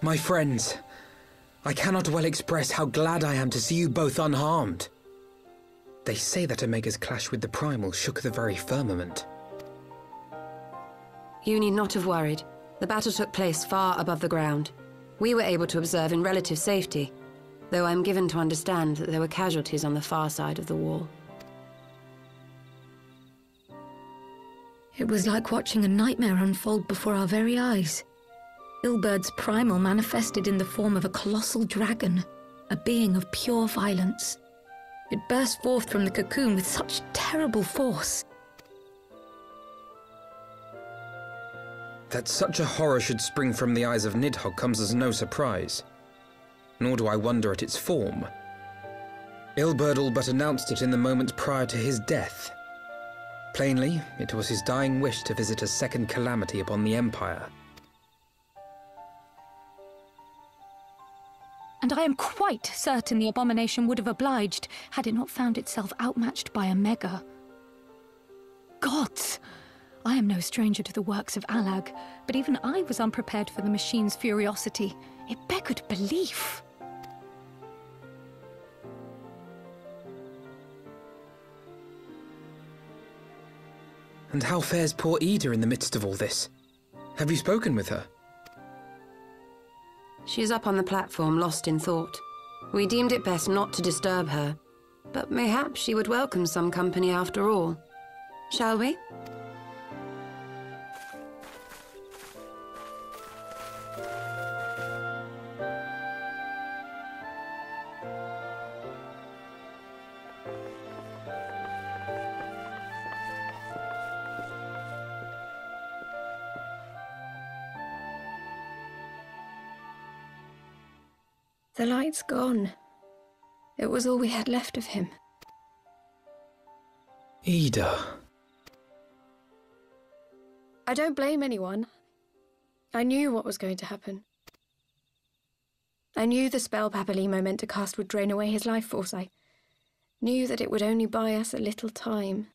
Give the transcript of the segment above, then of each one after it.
My friends, I cannot well express how glad I am to see you both unharmed. They say that Omega's clash with the Primal shook the very firmament. You need not have worried. The battle took place far above the ground. We were able to observe in relative safety, though I'm given to understand that there were casualties on the far side of the wall. It was like watching a nightmare unfold before our very eyes. Ilberd's Primal manifested in the form of a colossal dragon, a being of pure violence. It burst forth from the cocoon with such terrible force. That such a horror should spring from the eyes of Nidhogg comes as no surprise. Nor do I wonder at its form. Ilberd all but announced it in the moment prior to his death. Plainly, it was his dying wish to visit a second calamity upon the Empire. And I am quite certain the abomination would have obliged had it not found itself outmatched by Omega. Gods! I am no stranger to the works of Allag, but even I was unprepared for the machine's furiosity. It beggared belief. And how fares poor Ida in the midst of all this? Have you spoken with her? She is up on the platform, lost in thought. We deemed it best not to disturb her, but mayhaps she would welcome some company after all. Shall we? The light's gone. It was all we had left of him. Ida. I don't blame anyone. I knew what was going to happen. I knew the spell Papalimo meant to cast would drain away his life force. I knew that it would only buy us a little time.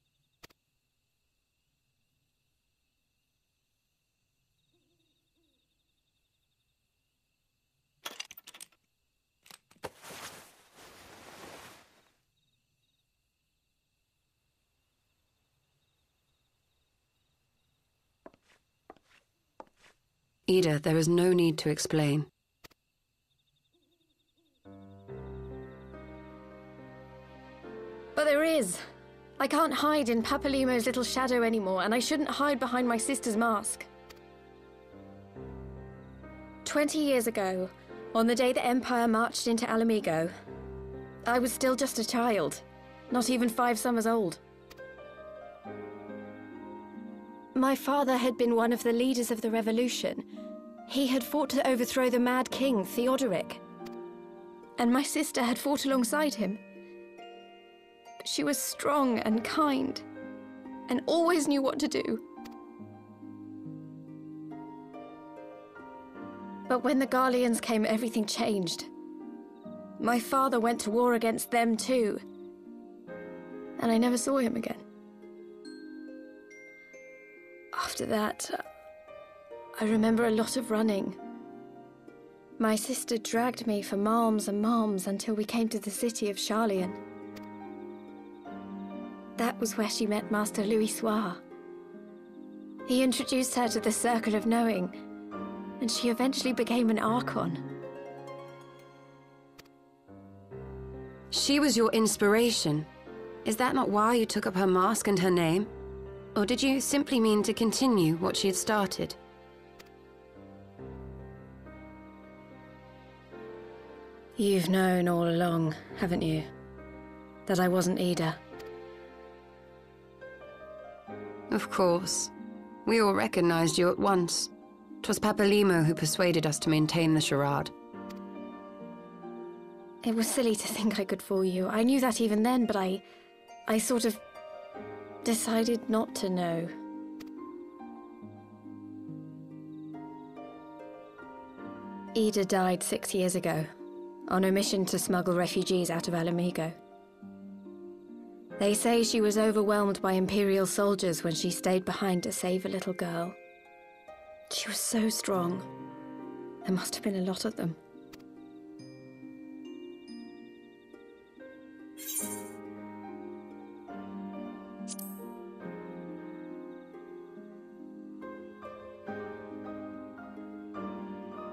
Ida, there is no need to explain. But there is. I can't hide in Papalimo's little shadow anymore, and I shouldn't hide behind my sister's mask. 20 years ago, on the day the Empire marched into Alamigo, I was still just a child, not even 5 summers old. My father had been one of the leaders of the revolution. He had fought to overthrow the Mad King, Theodoric. And my sister had fought alongside him. But she was strong and kind, and always knew what to do. But when the Garleans came, everything changed. My father went to war against them too, and I never saw him again. After that, I remember a lot of running. My sister dragged me for malms and malms until we came to the city of Charlian. That was where she met Master Louis Soir. He introduced her to the Circle of Knowing, and she eventually became an Archon. She was your inspiration. Is that not why you took up her mask and her name? Or did you simply mean to continue what she had started? You've known all along, haven't you? That I wasn't Ida. Of course. We all recognized you at once. 'Twas Papalimo who persuaded us to maintain the charade. It was silly to think I could fool you. I knew that even then, but I sort of decided not to know. Ida died 6 years ago, on a mission to smuggle refugees out of Alamigo. They say she was overwhelmed by Imperial soldiers when she stayed behind to save a little girl. She was so strong. There must have been a lot of them.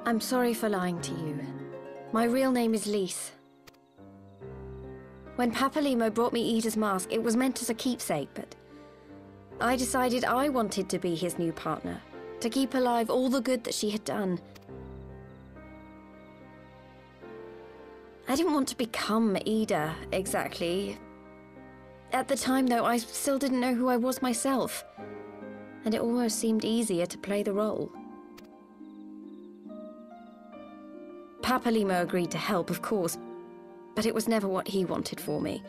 I'm sorry for lying to you. My real name is Lyse. When Papalimo brought me Ida's mask, it was meant as a keepsake, but I decided I wanted to be his new partner, to keep alive all the good that she had done. I didn't want to become Ida, exactly. At the time, though, I still didn't know who I was myself, and it almost seemed easier to play the role. Papalimo agreed to help, of course, but it was never what he wanted for me.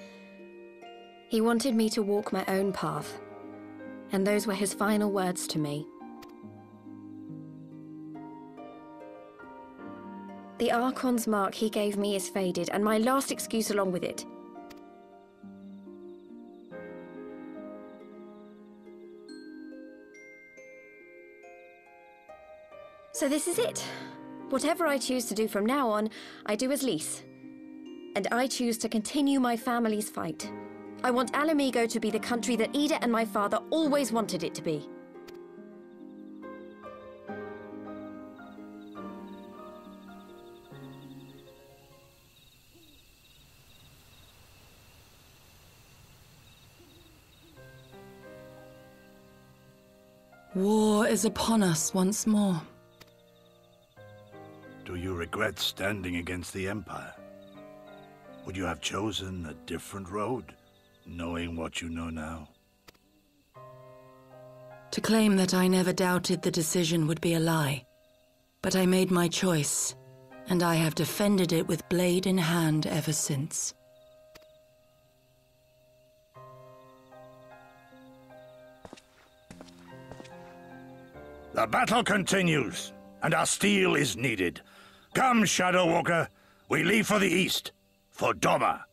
He wanted me to walk my own path, and those were his final words to me. The Archon's mark he gave me is faded, and my last excuse along with it. So this is it. Whatever I choose to do from now on, I do as Lyse. And I choose to continue my family's fight. I want Alamigo to be the country that Ida and my father always wanted it to be. War is upon us once more. Do you regret standing against the Empire? Would you have chosen a different road, knowing what you know now? To claim that I never doubted the decision would be a lie. But I made my choice, and I have defended it with blade in hand ever since. The battle continues, and our steel is needed. Come, Shadow Walker, we leave for the east, for Doma.